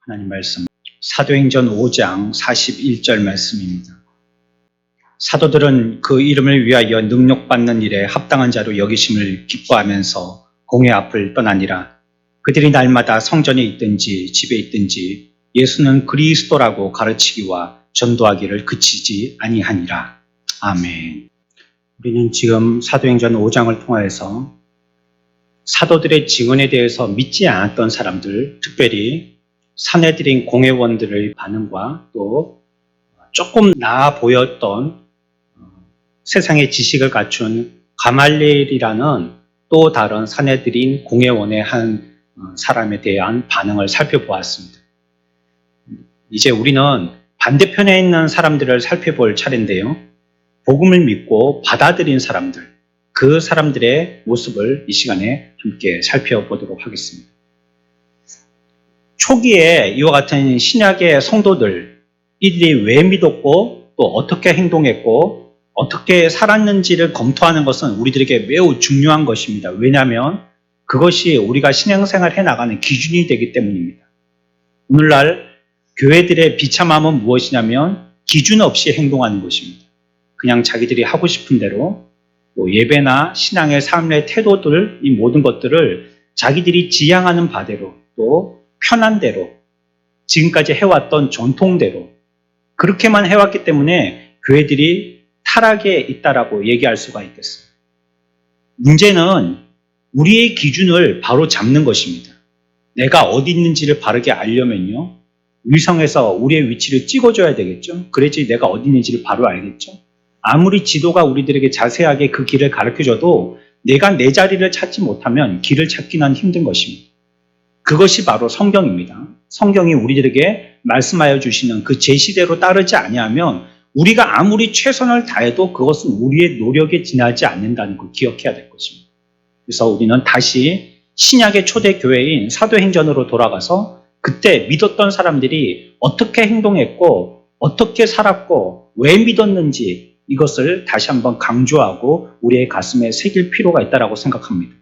하나님 말씀 사도행전 5장 41절 말씀입니다. 사도들은 그 이름을 위하여 능력받는 일에 합당한 자로 여기심을 기뻐하면서 공회 앞을 떠나니라. 그들이 날마다 성전에 있든지 집에 있든지 예수는 그리스도라고 가르치기와 전도하기를 그치지 아니하니라. 아멘. 우리는 지금 사도행전 5장을 통하여서 사도들의 증언에 대해서 믿지 않았던 사람들, 특별히 사내들인 공회원들의 반응과 또 조금 나아 보였던 세상의 지식을 갖춘 가말리엘이라는 또 다른 사내들인 공회원의 한 사람에 대한 반응을 살펴보았습니다. 이제 우리는 반대편에 있는 사람들을 살펴볼 차례인데요. 복음을 믿고 받아들인 사람들, 그 사람들의 모습을 이 시간에 함께 살펴보도록 하겠습니다. 초기에 이와 같은 신약의 성도들, 이들이 왜 믿었고 또 어떻게 행동했고 어떻게 살았는지를 검토하는 것은 우리들에게 매우 중요한 것입니다. 왜냐하면 그것이 우리가 신앙생활을 해나가는 기준이 되기 때문입니다. 오늘날 교회들의 비참함은 무엇이냐면 기준 없이 행동하는 것입니다. 그냥 자기들이 하고 싶은 대로 예배나 신앙의 삶의 태도들, 이 모든 것들을 자기들이 지향하는 바대로 또 편한 대로 지금까지 해왔던 전통대로 그렇게만 해왔기 때문에 교회들이 타락에 있다라고 얘기할 수가 있겠어요. 문제는 우리의 기준을 바로 잡는 것입니다. 내가 어디 있는지를 바르게 알려면요. 위성에서 우리의 위치를 찍어줘야 되겠죠. 그래야지 내가 어디 있는지를 바로 알겠죠. 아무리 지도가 우리들에게 자세하게 그 길을 가르쳐줘도 내가 내 자리를 찾지 못하면 길을 찾기는 힘든 것입니다. 그것이 바로 성경입니다. 성경이 우리들에게 말씀하여 주시는 그 제시대로 따르지 아니하면 우리가 아무리 최선을 다해도 그것은 우리의 노력에 지나지 않는다는 걸 기억해야 될 것입니다. 그래서 우리는 다시 신약의 초대 교회인 사도행전으로 돌아가서 그때 믿었던 사람들이 어떻게 행동했고 어떻게 살았고 왜 믿었는지 이것을 다시 한번 강조하고 우리의 가슴에 새길 필요가 있다고 생각합니다.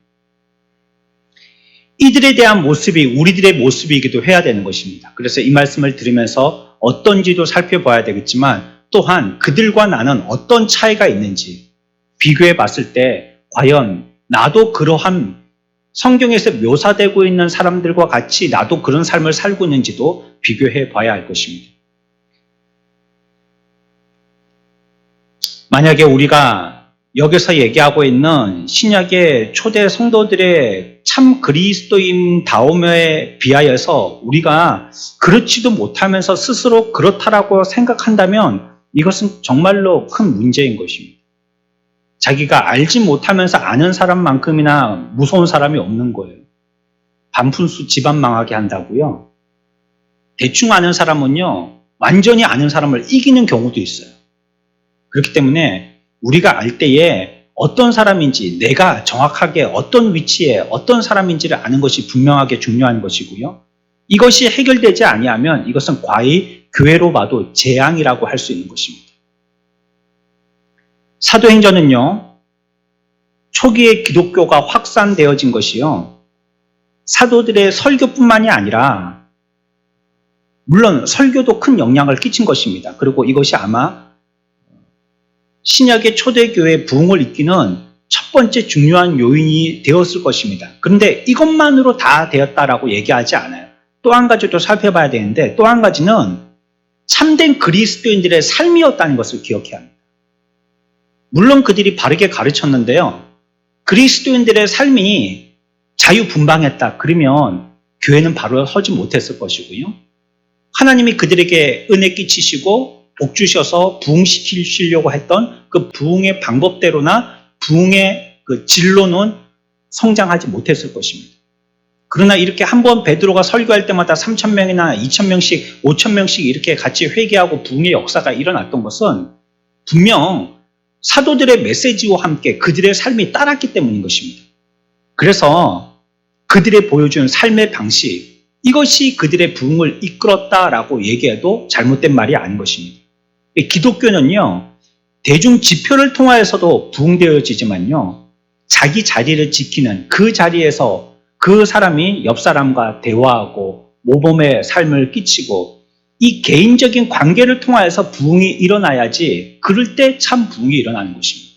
이들에 대한 모습이 우리들의 모습이기도 해야 되는 것입니다. 그래서 이 말씀을 들으면서 어떤지도 살펴봐야 되겠지만 또한 그들과 나는 어떤 차이가 있는지 비교해 봤을 때 과연 나도 그러한 성경에서 묘사되고 있는 사람들과 같이 나도 그런 삶을 살고 있는지도 비교해 봐야 할 것입니다. 만약에 우리가 여기서 얘기하고 있는 신약의 초대 성도들의 참 그리스도인 다움에 비하여서 우리가 그렇지도 못하면서 스스로 그렇다라고 생각한다면 이것은 정말로 큰 문제인 것입니다. 자기가 알지 못하면서 아는 사람만큼이나 무서운 사람이 없는 거예요. 반푼수 집안 망하게 한다고요. 대충 아는 사람은요, 완전히 아는 사람을 이기는 경우도 있어요. 그렇기 때문에 우리가 알 때에 어떤 사람인지 내가 정확하게 어떤 위치에 어떤 사람인지를 아는 것이 분명하게 중요한 것이고요. 이것이 해결되지 아니하면 이것은 과히 교회로 봐도 재앙이라고 할 수 있는 것입니다. 사도행전은요, 초기에 기독교가 확산되어진 것이요, 사도들의 설교뿐만이 아니라 물론 설교도 큰 영향을 끼친 것입니다. 그리고 이것이 아마 신약의 초대교회의 부흥을 이끄는 첫 번째 중요한 요인이 되었을 것입니다. 그런데 이것만으로 다 되었다라고 얘기하지 않아요. 또 한 가지도 살펴봐야 되는데 또 한 가지는 참된 그리스도인들의 삶이었다는 것을 기억해야 합니다. 물론 그들이 바르게 가르쳤는데요. 그리스도인들의 삶이 자유분방했다. 그러면 교회는 바로 서지 못했을 것이고요. 하나님이 그들에게 은혜 끼치시고 복 주셔서 부흥시키시려고 했던 그 부흥의 방법대로나 부흥의 그 진로는 성장하지 못했을 것입니다. 그러나 이렇게 한번 베드로가 설교할 때마다 3,000명이나 2,000명씩, 5,000명씩 이렇게 같이 회개하고 부흥의 역사가 일어났던 것은 분명 사도들의 메시지와 함께 그들의 삶이 따랐기 때문인 것입니다. 그래서 그들의 보여준 삶의 방식, 이것이 그들의 부흥을 이끌었다라고 얘기해도 잘못된 말이 아닌 것입니다. 기독교는요, 대중 지표를 통하여서도 부흥되어지지만요, 자기 자리를 지키는 그 자리에서 그 사람이 옆 사람과 대화하고 모범의 삶을 끼치고 이 개인적인 관계를 통하여서 부흥이 일어나야지 그럴 때 참 부흥이 일어나는 것입니다.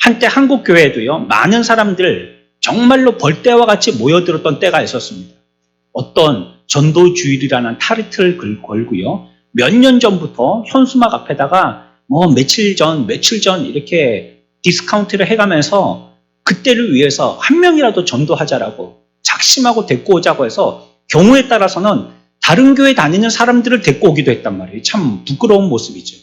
한때 한국 교회에도요, 많은 사람들 정말로 벌떼와 같이 모여들었던 때가 있었습니다. 어떤 전도주일이라는 타이틀을 걸고요, 몇 년 전부터 현수막 앞에다가 며칠 전 이렇게 디스카운트를 해가면서 그때를 위해서 한 명이라도 전도하자라고 작심하고 데리고 오자고 해서 경우에 따라서는 다른 교회 다니는 사람들을 데리고 오기도 했단 말이에요. 참 부끄러운 모습이죠.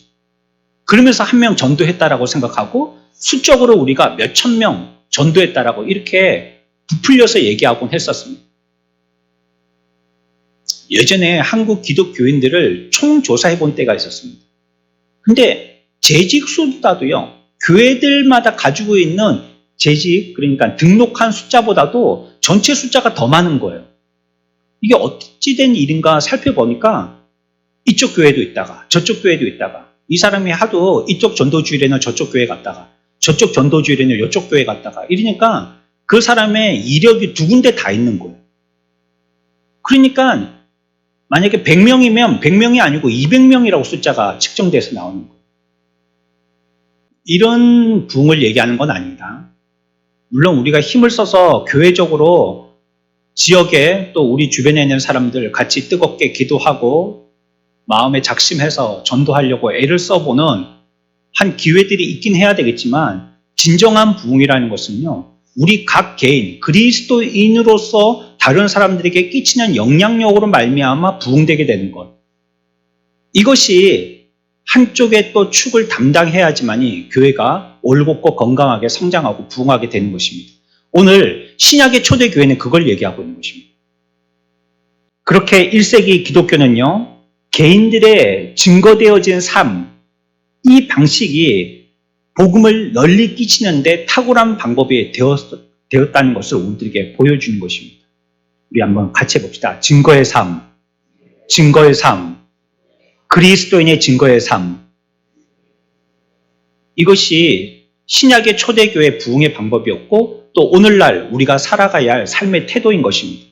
그러면서 한 명 전도했다라고 생각하고 수적으로 우리가 몇천 명 전도했다라고 이렇게 부풀려서 얘기하곤 했었습니다. 예전에 한국 기독교인들을 총조사해 본 때가 있었습니다. 근데 재직 수보다도요, 교회들마다 가지고 있는 재직, 그러니까 등록한 숫자보다도 전체 숫자가 더 많은 거예요. 이게 어찌 된 일인가 살펴보니까 이쪽 교회도 있다가 저쪽 교회도 있다가 이 사람이 하도 이쪽 전도주일에는 저쪽 교회 갔다가 저쪽 전도주일에는 이쪽 교회 갔다가 이러니까 그 사람의 이력이 두 군데 다 있는 거예요. 그러니까 만약에 100명이면 100명이 아니고 200명이라고 숫자가 측정돼서 나오는 거예요. 이런 부흥을 얘기하는 건 아닙니다. 물론 우리가 힘을 써서 교회적으로 지역에 또 우리 주변에 있는 사람들 같이 뜨겁게 기도하고 마음에 작심해서 전도하려고 애를 써보는 한 기회들이 있긴 해야 되겠지만 진정한 부흥이라는 것은요, 우리 각 개인 그리스도인으로서 다른 사람들에게 끼치는 영향력으로 말미암아 부흥되게 되는 것, 이것이 한쪽에 또 축을 담당해야지만이 교회가 올곧고 건강하게 성장하고 부흥하게 되는 것입니다. 오늘 신약의 초대교회는 그걸 얘기하고 있는 것입니다. 그렇게 1세기 기독교는요, 개인들의 증거되어진 삶, 이 방식이 복음을 널리 끼치는데 탁월한 방법이 되었다는 것을 우리들에게 보여주는 것입니다. 우리 한번 같이 해봅시다. 증거의 삶, 증거의 삶, 그리스도인의 증거의 삶. 이것이 신약의 초대교회 부흥의 방법이었고 또 오늘날 우리가 살아가야 할 삶의 태도인 것입니다.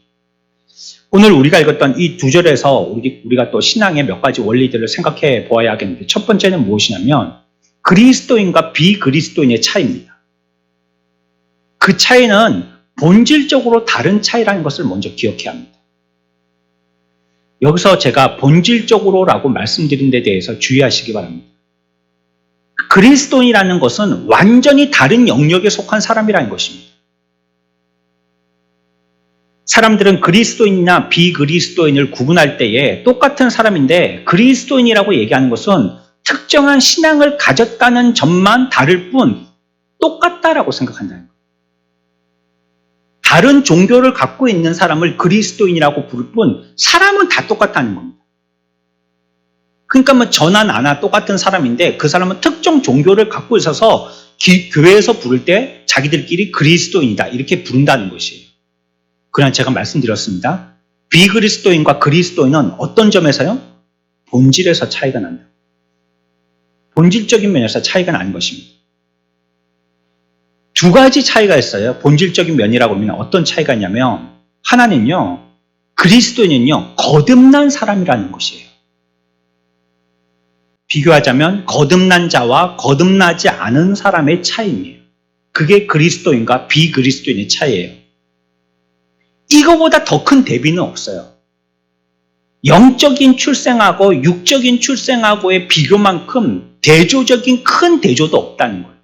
오늘 우리가 읽었던 이 두 절에서 우리가 또 신앙의 몇 가지 원리들을 생각해 보아야겠는데, 첫 번째는 무엇이냐면 그리스도인과 비그리스도인의 차이입니다. 그 차이는 본질적으로 다른 차이라는 것을 먼저 기억해야 합니다. 여기서 제가 본질적으로라고 말씀드린 데 대해서 주의하시기 바랍니다. 그리스도인이라는 것은 완전히 다른 영역에 속한 사람이라는 것입니다. 사람들은 그리스도인이나 비그리스도인을 구분할 때에 똑같은 사람인데 그리스도인이라고 얘기하는 것은 특정한 신앙을 가졌다는 점만 다를 뿐 똑같다라고 생각한다는 거예요. 다른 종교를 갖고 있는 사람을 그리스도인이라고 부를 뿐 사람은 다 똑같다는 겁니다. 그러니까 저나 나나 똑같은 사람인데 그 사람은 특정 종교를 갖고 있어서 교회에서 부를 때 자기들끼리 그리스도인이다 이렇게 부른다는 것이에요. 그러나 제가 말씀드렸습니다. 비그리스도인과 그리스도인은 어떤 점에서요? 본질에서 차이가 난다. 본질적인 면에서 차이가 나는 것입니다. 두 가지 차이가 있어요. 본질적인 면이라고 하면 어떤 차이가 있냐면, 하나는요, 그리스도인은요, 거듭난 사람이라는 것이에요. 비교하자면 거듭난 자와 거듭나지 않은 사람의 차이입니다. 그게 그리스도인과 비그리스도인의 차이예요. 이거보다 더 큰 대비는 없어요. 영적인 출생하고 육적인 출생하고의 비교만큼 대조적인 큰 대조도 없다는 거예요.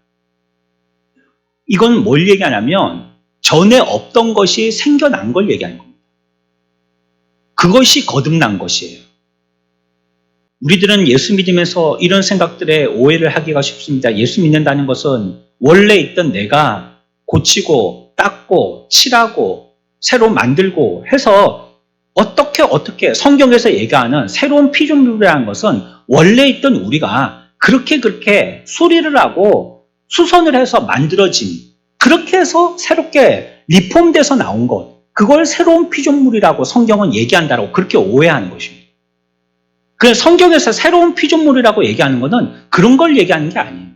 이건 뭘 얘기하냐면 전에 없던 것이 생겨난 걸 얘기하는 겁니다. 그것이 거듭난 것이에요. 우리들은 예수 믿으면서 이런 생각들에 오해를 하기가 쉽습니다. 예수 믿는다는 것은 원래 있던 내가 고치고 닦고 칠하고 새로 만들고 해서 어떻게 성경에서 얘기하는 새로운 피조물이라는 것은 원래 있던 우리가 그렇게 소리를 하고 수선을 해서 만들어진, 그렇게 해서 새롭게 리폼돼서 나온 것, 그걸 새로운 피조물이라고 성경은 얘기한다고 그렇게 오해하는 것입니다. 그래서 성경에서 새로운 피조물이라고 얘기하는 것은 그런 걸 얘기하는 게 아니에요.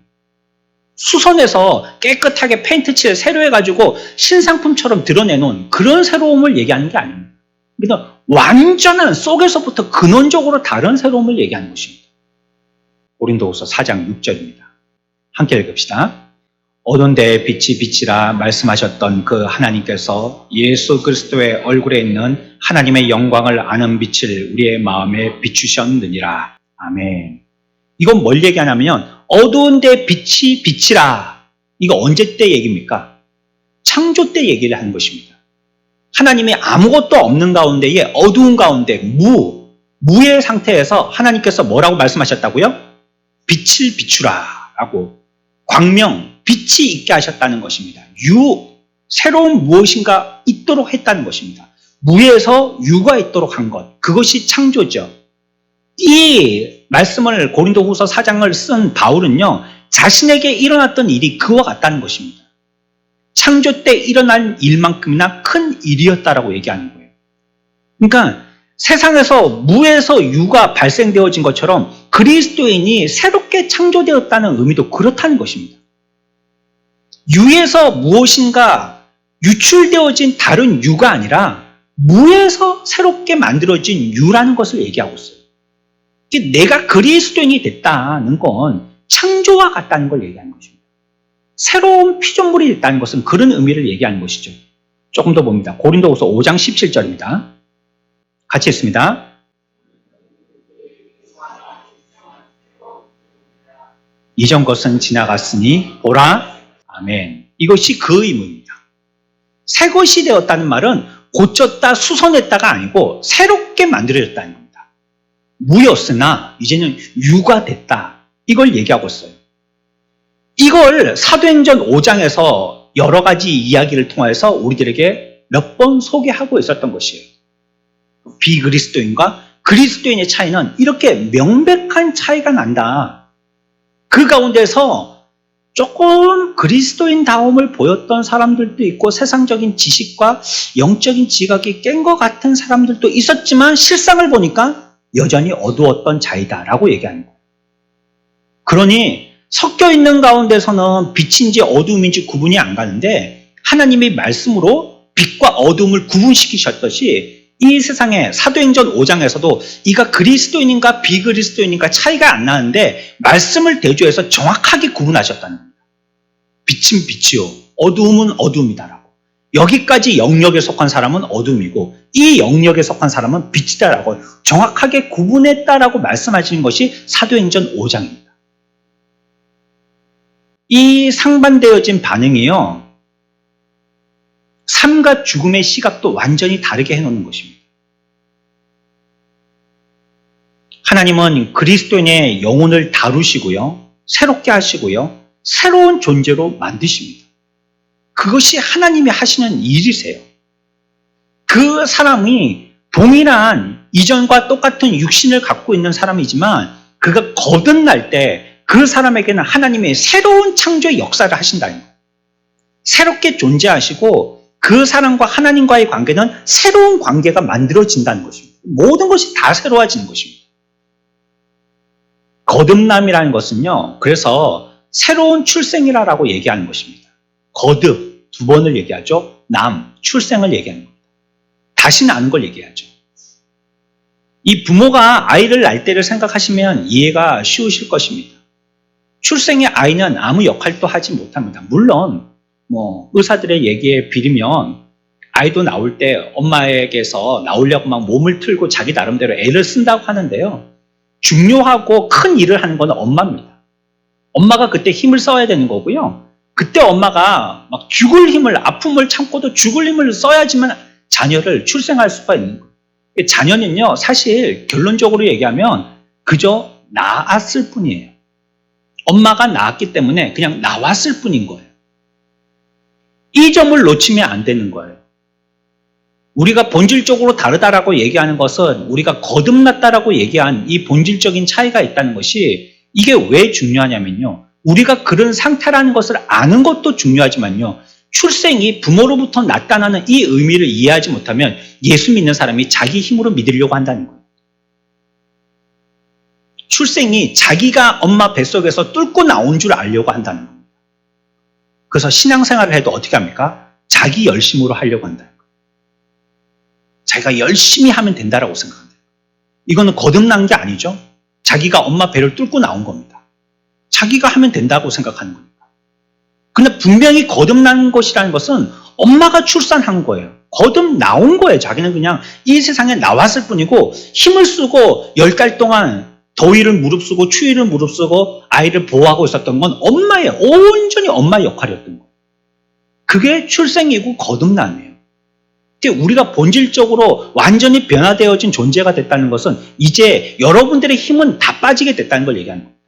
수선해서 깨끗하게 페인트 칠을 새로 해가지고 신상품처럼 드러내놓은 그런 새로움을 얘기하는 게 아닙니다. 그러니까 완전한 속에서부터 근원적으로 다른 새로움을 얘기하는 것입니다. 고린도후서 4장 6절입니다. 함께 읽읍시다. 어두운 데에 빛이 빛이라 말씀하셨던 그 하나님께서 예수 그리스도의 얼굴에 있는 하나님의 영광을 아는 빛을 우리의 마음에 비추셨느니라. 아멘. 이건 뭘 얘기하냐면 어두운 데 빛이 빛이라. 이거 언제 때 얘기입니까? 창조 때 얘기를 하는 것입니다. 하나님이 아무것도 없는 가운데에 어두운 가운데 무의 상태에서 하나님께서 뭐라고 말씀하셨다고요? 빛을 비추라 라고 광명, 빛이 있게 하셨다는 것입니다. 새로운 무엇인가 있도록 했다는 것입니다. 무에서 유가 있도록 한 것, 그것이 창조죠. 이 말씀을 고린도후서 4장을 쓴 바울은요, 자신에게 일어났던 일이 그와 같다는 것입니다. 창조 때 일어난 일만큼이나 큰 일이었다라고 얘기하는 거예요. 그러니까 세상에서 무에서 유가 발생되어진 것처럼 그리스도인이 새롭게 창조되었다는 의미도 그렇다는 것입니다. 유에서 무엇인가 유출되어진 다른 유가 아니라 무에서 새롭게 만들어진 유라는 것을 얘기하고 있어요. 내가 그리스도인이 됐다는 건 창조와 같다는 걸 얘기하는 것입니다. 새로운 피조물이 됐다는 것은 그런 의미를 얘기하는 것이죠. 조금 더 봅니다. 고린도후서 5장 17절입니다. 같이 읽습니다. 이전 것은 지나갔으니 보라. 아멘. 이것이 그 의무입니다. 새 것이 되었다는 말은 고쳤다, 수선했다가 아니고 새롭게 만들어졌다는 겁니다. 무였으나 이제는 유가 됐다. 이걸 얘기하고 있어요. 이걸 사도행전 5장에서 여러 가지 이야기를 통해서 우리들에게 몇 번 소개하고 있었던 것이에요. 비그리스도인과 그리스도인의 차이는 이렇게 명백한 차이가 난다. 그 가운데서 조금 그리스도인다움을 보였던 사람들도 있고 세상적인 지식과 영적인 지각이 깬 것 같은 사람들도 있었지만 실상을 보니까 여전히 어두웠던 자이다라고 얘기하는 거예요. 그러니 섞여 있는 가운데서는 빛인지 어두움인지 구분이 안 가는데 하나님의 말씀으로 빛과 어두움을 구분시키셨듯이 이 세상에 사도행전 5장에서도 이가 그리스도인인가 비그리스도인인가 차이가 안 나는데 말씀을 대조해서 정확하게 구분하셨다는 겁니다. 빛은 빛이요 어두움은 어두움이다라고. 여기까지 영역에 속한 사람은 어둠이고 이 영역에 속한 사람은 빛이다라고 정확하게 구분했다라고 말씀하시는 것이 사도행전 5장입니다. 이 상반되어진 반응이요, 삶과 죽음의 시각도 완전히 다르게 해놓는 것입니다. 하나님은 그리스도인의 영혼을 다루시고요, 새롭게 하시고요, 새로운 존재로 만드십니다. 그것이 하나님이 하시는 일이세요. 그 사람이 동일한 이전과 똑같은 육신을 갖고 있는 사람이지만 그가 거듭날 때 그 사람에게는 하나님의 새로운 창조의 역사를 하신다는 거예요. 새롭게 존재하시고 그 사람과 하나님과의 관계는 새로운 관계가 만들어진다는 것입니다. 모든 것이 다 새로워지는 것입니다. 거듭남이라는 것은요, 그래서 새로운 출생이라고 얘기하는 것입니다. 거듭, 두 번을 얘기하죠. 남, 출생을 얘기하는 겁니다. 다시 나는 걸 얘기하죠. 이 부모가 아이를 낳을 때를 생각하시면 이해가 쉬우실 것입니다. 출생의 아이는 아무 역할도 하지 못합니다. 물론 의사들의 얘기에 빌리면 아이도 나올 때 엄마에게서 나오려고 막 몸을 틀고 자기 나름대로 애를 쓴다고 하는데요. 중요하고 큰 일을 하는 건 엄마입니다. 엄마가 그때 힘을 써야 되는 거고요. 그때 엄마가 막 죽을 힘을, 아픔을 참고도 죽을 힘을 써야지만 자녀를 출생할 수가 있는 거예요. 자녀는요, 사실 결론적으로 얘기하면 그저 낳았을 뿐이에요. 엄마가 낳았기 때문에 그냥 나왔을 뿐인 거예요. 이 점을 놓치면 안 되는 거예요. 우리가 본질적으로 다르다라고 얘기하는 것은 우리가 거듭났다라고 얘기한 이 본질적인 차이가 있다는 것이 이게 왜 중요하냐면요. 우리가 그런 상태라는 것을 아는 것도 중요하지만요. 출생이 부모로부터 나타나는 이 의미를 이해하지 못하면 예수 믿는 사람이 자기 힘으로 믿으려고 한다는 거예요. 출생이 자기가 엄마 뱃속에서 뚫고 나온 줄 알려고 한다는 겁니다. 그래서 신앙생활을 해도 어떻게 합니까? 자기 열심으로 하려고 한다는 거예요. 자기가 열심히 하면 된다라고 생각합니다. 이거는 거듭난 게 아니죠. 자기가 엄마 배를 뚫고 나온 겁니다. 자기가 하면 된다고 생각하는 겁니다. 근데 분명히 거듭난 것이라는 것은 엄마가 출산한 거예요. 거듭 나온 거예요. 자기는 그냥 이 세상에 나왔을 뿐이고 힘을 쓰고 10달 동안 더위를 무릅쓰고 추위를 무릅쓰고 아이를 보호하고 있었던 건 엄마의 온전히 엄마의 역할이었던 거예요. 그게 출생이고 거듭남이에요. 우리가 본질적으로 완전히 변화되어진 존재가 됐다는 것은 이제 여러분들의 힘은 다 빠지게 됐다는 걸 얘기하는 겁니다.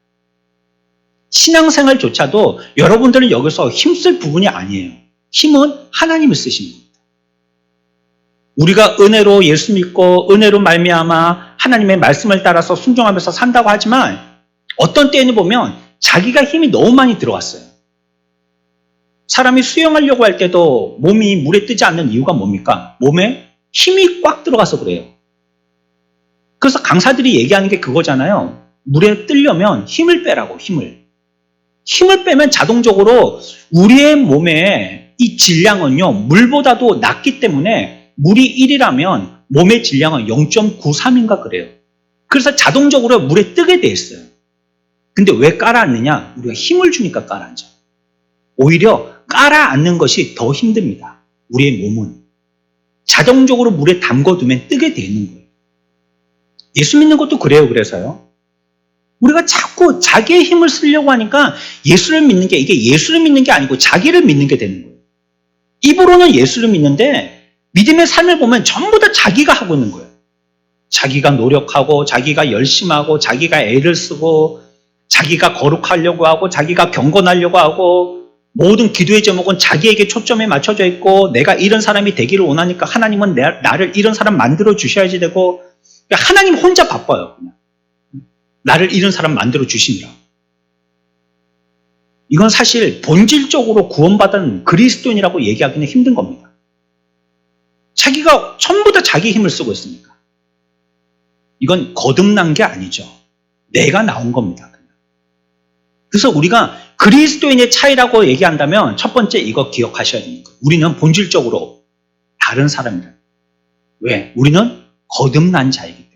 신앙생활조차도 여러분들은 여기서 힘쓸 부분이 아니에요. 힘은 하나님이 쓰시는 겁니다. 우리가 은혜로 예수 믿고 은혜로 말미암아 하나님의 말씀을 따라서 순종하면서 산다고 하지만 어떤 때에는 보면 자기가 힘이 너무 많이 들어왔어요. 사람이 수영하려고 할 때도 몸이 물에 뜨지 않는 이유가 뭡니까? 몸에 힘이 꽉 들어가서 그래요. 그래서 강사들이 얘기하는 게 그거잖아요. 물에 뜨려면 힘을 빼라고, 힘을. 힘을 빼면 자동적으로 우리의 몸의 이 질량은요, 물보다도 낮기 때문에 물이 1이라면 몸의 질량은 0.93인가 그래요. 그래서 자동적으로 물에 뜨게 돼 있어요. 근데 왜 깔아앉느냐? 우리가 힘을 주니까 깔아앉아. 오히려 깔아앉는 것이 더 힘듭니다. 우리의 몸은. 자동적으로 물에 담궈두면 뜨게 돼 있는 거예요. 예수 믿는 것도 그래요. 그래서요. 우리가 자꾸 자기의 힘을 쓰려고 하니까 예수를 믿는 게 이게 예수를 믿는 게 아니고 자기를 믿는 게 되는 거예요. 입으로는 예수를 믿는데 믿음의 삶을 보면 전부 다 자기가 하고 있는 거예요. 자기가 노력하고 자기가 열심하고 자기가 애를 쓰고 자기가 거룩하려고 하고 자기가 경건하려고 하고 모든 기도의 제목은 자기에게 초점에 맞춰져 있고 내가 이런 사람이 되기를 원하니까 하나님은 나를 이런 사람 만들어 주셔야지 되고 그러니까 하나님 혼자 바빠요. 그냥. 나를 이런 사람 만들어 주시니라. 이건 사실 본질적으로 구원받은 그리스도인이라고 얘기하기는 힘든 겁니다. 자기가 전부 다 자기 힘을 쓰고 있으니까. 이건 거듭난 게 아니죠. 내가 나온 겁니다. 그냥. 그래서 우리가 그리스도인의 차이라고 얘기한다면 첫 번째 이거 기억하셔야 됩니다. 우리는 본질적으로 다른 사람이다. 왜? 우리는 거듭난 자이기 때문에.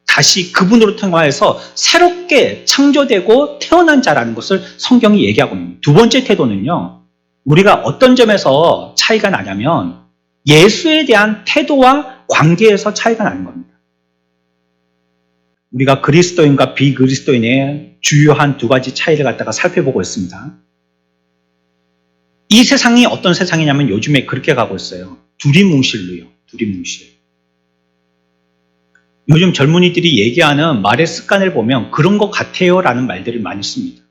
다시 그분으로 통하여서 새롭게 창조되고 태어난 자라는 것을 성경이 얘기하고 있습니다. 두 번째 태도는요. 우리가 어떤 점에서 차이가 나냐면 예수에 대한 태도와 관계에서 차이가 나는 겁니다. 우리가 그리스도인과 비그리스도인의 주요한 두 가지 차이를 갖다가 살펴보고 있습니다. 이 세상이 어떤 세상이냐면 요즘에 그렇게 가고 있어요. 두리뭉실로요. 두리뭉실. 요즘 젊은이들이 얘기하는 말의 습관을 보면 그런 것 같아요 라는 말들을 많이 씁니다.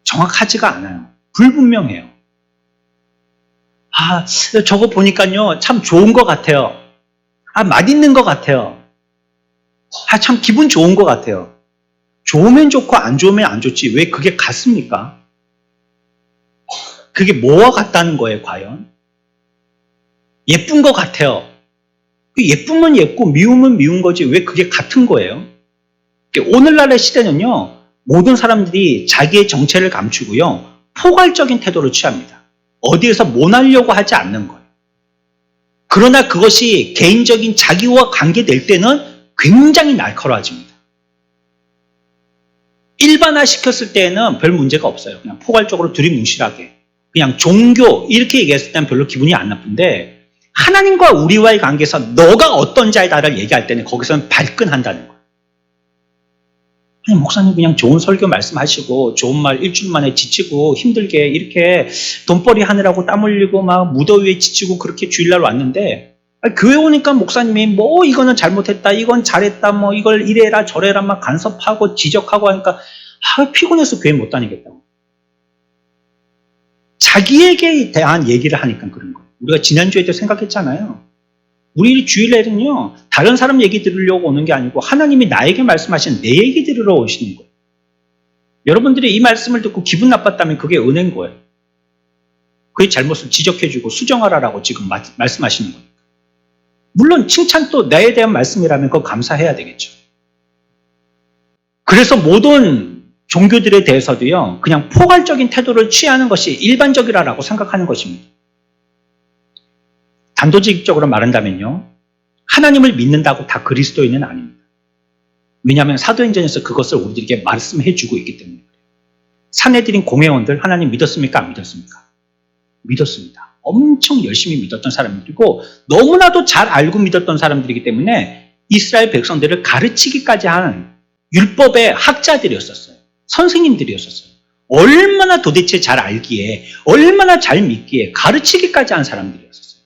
정확하지가 않아요. 불분명해요. 아, 저거 보니까요 참 좋은 것 같아요. 아, 맛있는 것 같아요. 아, 참 기분 좋은 것 같아요. 좋으면 좋고 안 좋으면 안 좋지 왜 그게 같습니까? 그게 뭐와 같다는 거예요 과연? 예쁜 것 같아요. 예쁘면 예쁘고 미우면 미운 거지 왜 그게 같은 거예요? 오늘날의 시대는요 모든 사람들이 자기의 정체를 감추고요 포괄적인 태도를 취합니다. 어디에서 모나려고 하지 않는 거예요. 그러나 그것이 개인적인 자기와 관계될 때는 굉장히 날카로워집니다. 일반화 시켰을 때는 별 문제가 없어요. 그냥 포괄적으로 두리뭉실하게 그냥 종교 이렇게 얘기했을 때는 별로 기분이 안 나쁜데 하나님과 우리와의 관계에서 너가 어떤 자이다를 얘기할 때는 거기서는 발끈한다는 거예요. 아니 목사님 그냥 좋은 설교 말씀하시고 좋은 말 일주일 만에 지치고 힘들게 이렇게 돈벌이 하느라고 땀 흘리고 막 무더위에 지치고 그렇게 주일날 왔는데 교회 오니까 목사님이 뭐 이거는 잘못했다 이건 잘했다 뭐 이걸 이래라 저래라 막 간섭하고 지적하고 하니까 피곤해서 교회 못 다니겠다고. 자기에게 대한 얘기를 하니까 그런 거예요. 우리가 지난주에도 생각했잖아요. 우리 주일날은요 다른 사람 얘기 들으려고 오는 게 아니고 하나님이 나에게 말씀하신 내 얘기 들으러 오시는 거예요. 여러분들이 이 말씀을 듣고 기분 나빴다면 그게 은혜인 거예요. 그의 잘못을 지적해주고 수정하라라고 지금 말씀하시는 거예요. 물론 칭찬도 나에 대한 말씀이라면 그거 감사해야 되겠죠. 그래서 모든 종교들에 대해서도요 그냥 포괄적인 태도를 취하는 것이 일반적이라고 생각하는 것입니다. 단도직입적으로 말한다면요 하나님을 믿는다고 다 그리스도인은 아닙니다. 왜냐하면 사도행전에서 그것을 우리들에게 말씀해 주고 있기 때문에 그래요. 사내들인 공회원들 하나님 믿었습니까? 안 믿었습니까? 믿었습니다. 엄청 열심히 믿었던 사람들이고 너무나도 잘 알고 믿었던 사람들이기 때문에 이스라엘 백성들을 가르치기까지 하는 율법의 학자들이었었어요. 선생님들이었었어요. 얼마나 도대체 잘 알기에, 얼마나 잘 믿기에 가르치기까지 한 사람들이었었어요.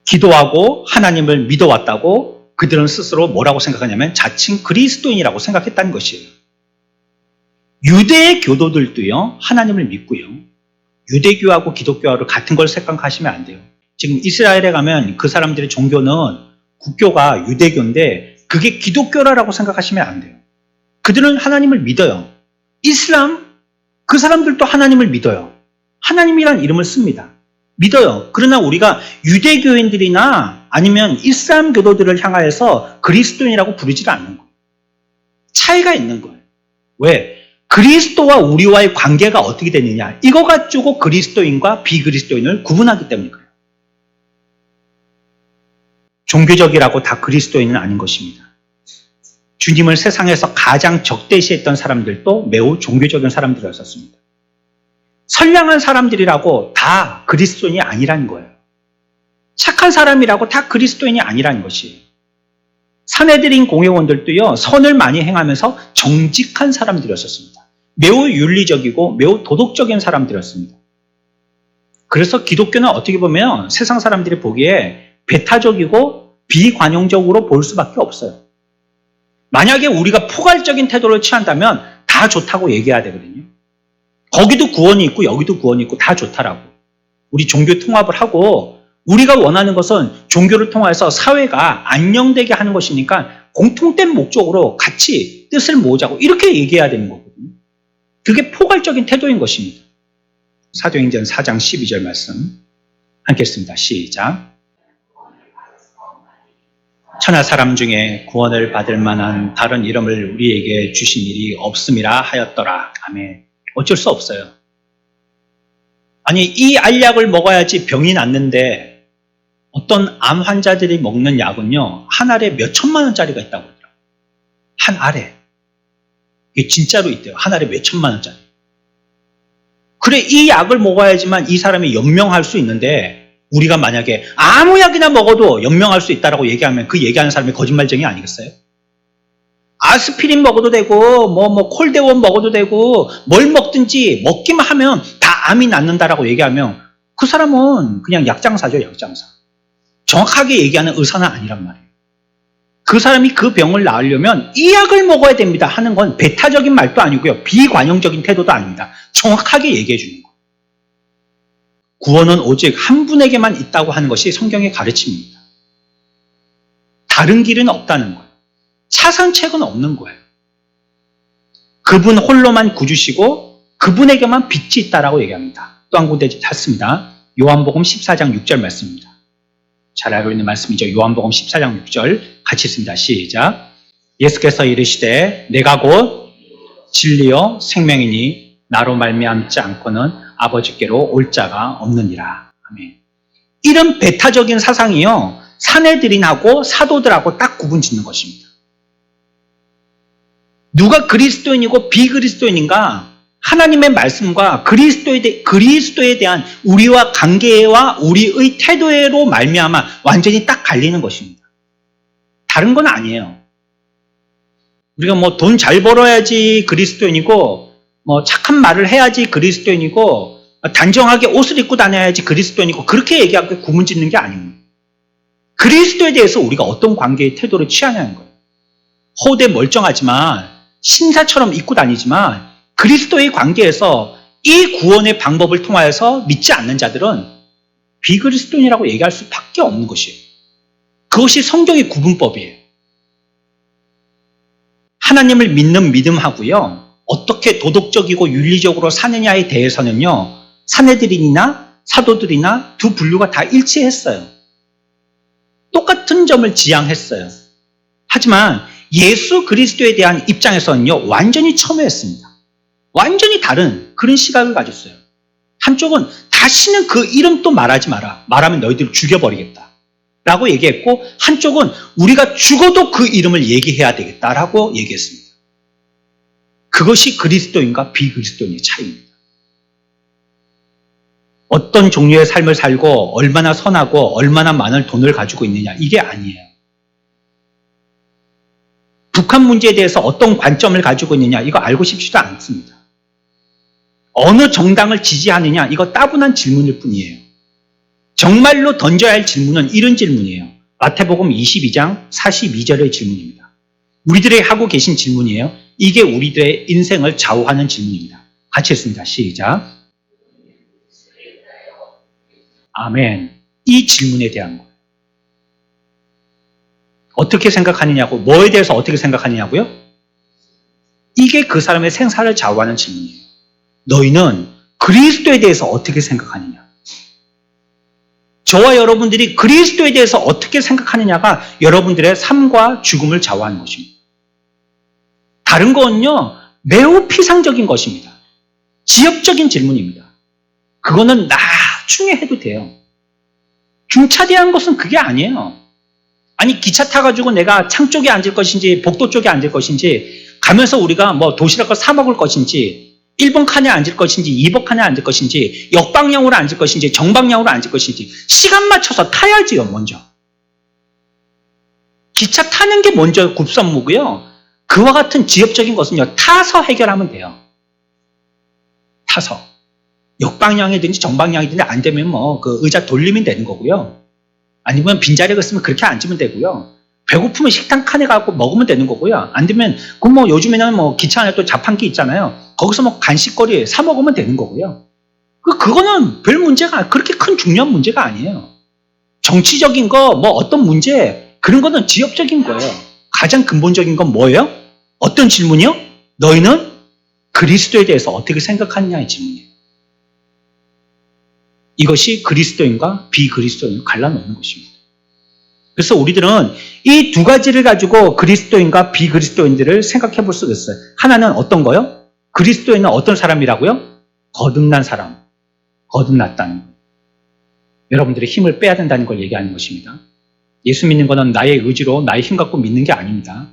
기도하고 하나님을 믿어왔다고 그들은 스스로 뭐라고 생각하냐면 자칭 그리스도인이라고 생각했다는 것이에요. 유대의 교도들도요, 하나님을 믿고요. 유대교하고 기독교하고 같은 걸 생각하시면 안 돼요. 지금 이스라엘에 가면 그 사람들의 종교는 국교가 유대교인데 그게 기독교라고 생각하시면 안 돼요. 그들은 하나님을 믿어요. 이슬람, 그 사람들도 하나님을 믿어요. 하나님이란 이름을 씁니다. 믿어요. 그러나 우리가 유대교인들이나 아니면 이슬람 교도들을 향하여서 그리스도인이라고 부르지 않는 거예요. 차이가 있는 거예요. 왜? 그리스도와 우리와의 관계가 어떻게 되느냐. 이거 가지고 그리스도인과 비그리스도인을 구분하기 때문에 그래요. 종교적이라고 다 그리스도인은 아닌 것입니다. 주님을 세상에서 가장 적대시했던 사람들도 매우 종교적인 사람들이었습니다. 선량한 사람들이라고 다 그리스도인이 아니라는 거예요. 착한 사람이라고 다 그리스도인이 아니라는 것이에요. 사내들인 공회원들도요, 선을 많이 행하면서 정직한 사람들이었습니다. 매우 윤리적이고 매우 도덕적인 사람들이었습니다. 그래서 기독교는 어떻게 보면 세상 사람들이 보기에 배타적이고 비관용적으로 볼 수밖에 없어요. 만약에 우리가 포괄적인 태도를 취한다면 다 좋다고 얘기해야 되거든요. 거기도 구원이 있고 여기도 구원이 있고 다 좋다라고. 우리 종교 통합을 하고 우리가 원하는 것은 종교를 통해서 사회가 안녕되게 하는 것이니까 공통된 목적으로 같이 뜻을 모으자고 이렇게 얘기해야 되는 거거든요. 그게 포괄적인 태도인 것입니다. 사도행전 4장 12절 말씀 함께 읽습니다. 시작. 천하 사람 중에 구원을 받을 만한 다른 이름을 우리에게 주신 일이 없음이라 하였더라. 아멘. 어쩔 수 없어요. 아니, 이 알약을 먹어야지 병이 낫는데 어떤 암 환자들이 먹는 약은요, 한 알에 몇 천만 원짜리가 있다고 그러더라고요. 한 알에. 이게 진짜로 있대요. 한 알에 몇 천만 원짜리. 그래, 이 약을 먹어야지만 이 사람이 연명할 수 있는데 우리가 만약에 아무 약이나 먹어도 연명할 수 있다고 얘기하면 그 얘기하는 사람이 거짓말쟁이 아니겠어요? 아스피린 먹어도 되고 콜데원 먹어도 되고 뭘 먹든지 먹기만 하면 다 암이 낫는다라고 얘기하면 그 사람은 그냥 약장사죠, 약장사. 정확하게 얘기하는 의사는 아니란 말이에요. 그 사람이 그 병을 나으려면 이 약을 먹어야 됩니다 하는 건 배타적인 말도 아니고요. 비관용적인 태도도 아닙니다. 정확하게 얘기해 주는 거예요. 구원은 오직 한 분에게만 있다고 하는 것이 성경의 가르침입니다. 다른 길은 없다는 거예요. 차선책은 없는 거예요. 그분 홀로만 구주시고 그분에게만 빛이 있다라고 얘기합니다. 또 한 군데 찾습니다. 요한복음 14장 6절 말씀입니다. 잘 알고 있는 말씀이죠. 요한복음 14장 6절 같이 읽습니다. 시작. 예수께서 이르시되 내가 곧 진리요 생명이니 나로 말미암지 않고는 아버지께로 올 자가 없느니라. 아멘. 이런 배타적인 사상이요, 사내들인하고 사도들하고 딱 구분 짓는 것입니다. 누가 그리스도인이고 비그리스도인인가? 하나님의 말씀과 그리스도에 대한 우리와 관계와 우리의 태도로 말미암아 완전히 딱 갈리는 것입니다. 다른 건 아니에요. 우리가 돈 잘 벌어야지 그리스도인이고 착한 말을 해야지 그리스도인이고 단정하게 옷을 입고 다녀야지 그리스도인이고 그렇게 얘기하고 구분 짓는 게 아닙니다. 그리스도에 대해서 우리가 어떤 관계의 태도를 취하냐는 거예요. 호되 멀쩡하지만 신사처럼 입고 다니지만 그리스도의 관계에서 이 구원의 방법을 통하여서 믿지 않는 자들은 비그리스도인이라고 얘기할 수밖에 없는 것이에요. 그것이 성경의 구분법이에요. 하나님을 믿는 믿음하고요, 어떻게 도덕적이고 윤리적으로 사느냐에 대해서는요, 사내들이나 사도들이나 두 분류가 다 일치했어요. 똑같은 점을 지향했어요. 하지만 예수 그리스도에 대한 입장에서는요, 완전히 첨예했습니다. 완전히 다른 그런 시각을 가졌어요. 한쪽은 다시는 그 이름 또 말하지 마라. 말하면 너희들을 죽여버리겠다. 라고 얘기했고, 한쪽은 우리가 죽어도 그 이름을 얘기해야 되겠다라고 얘기했습니다. 그것이 그리스도인과 비그리스도인의 차이입니다. 어떤 종류의 삶을 살고 얼마나 선하고 얼마나 많은 돈을 가지고 있느냐, 이게 아니에요. 북한 문제에 대해서 어떤 관점을 가지고 있느냐, 이거 알고 싶지도 않습니다. 어느 정당을 지지하느냐, 이거 따분한 질문일 뿐이에요. 정말로 던져야 할 질문은 이런 질문이에요. 마태복음 22장 42절의 질문입니다. 우리들이 하고 계신 질문이에요. 이게 우리들의 인생을 좌우하는 질문입니다. 같이 했습니다. 시작. 아멘. 이 질문에 대한 거예요. 어떻게 생각하느냐고, 뭐에 대해서 어떻게 생각하느냐고요? 이게 그 사람의 생사를 좌우하는 질문이에요. 너희는 그리스도에 대해서 어떻게 생각하느냐? 저와 여러분들이 그리스도에 대해서 어떻게 생각하느냐가 여러분들의 삶과 죽음을 좌우하는 것입니다. 다른 건요, 매우 피상적인 것입니다. 지엽적인 질문입니다. 그거는 나중에 해도 돼요. 중차대한 것은 그게 아니에요. 아니, 기차 타가지고 내가 창 쪽에 앉을 것인지 복도 쪽에 앉을 것인지, 가면서 우리가 뭐 도시락을 사 먹을 것인지, 1번 칸에 앉을 것인지 2번 칸에 앉을 것인지, 역방향으로 앉을 것인지 정방향으로 앉을 것인지 시간 맞춰서 타야지요. 먼저 기차 타는 게 먼저 굽선무고요. 그와 같은 지엽적인 것은요, 타서 해결하면 돼요. 타서 역방향이든지 정방향이든지 안 되면 뭐 그 의자 돌리면 되는 거고요. 아니면 빈자리가 있으면 그렇게 앉으면 되고요. 배고프면 식당 칸에 가고 먹으면 되는 거고요. 안 되면 그 뭐 요즘에는 뭐 기차 안에 또 자판기 있잖아요. 거기서 뭐 간식거리 사 먹으면 되는 거고요. 그거는 별 문제가, 그렇게 큰 중요한 문제가 아니에요. 정치적인 거 뭐 어떤 문제, 그런 거는 지엽적인 거예요. 가장 근본적인 건 뭐예요? 어떤 질문이요? 너희는 그리스도에 대해서 어떻게 생각하느냐의 질문이에요. 이것이 그리스도인과 비그리스도인을 갈라놓는 것입니다. 그래서 우리들은 이 두 가지를 가지고 그리스도인과 비그리스도인들을 생각해 볼 수가 있어요. 하나는 어떤 거요? 그리스도인은 어떤 사람이라고요? 거듭난 사람, 거듭났다는 거예요. 여러분들의 힘을 빼야 된다는 걸 얘기하는 것입니다. 예수 믿는 것은 나의 의지로 나의 힘 갖고 믿는 게 아닙니다.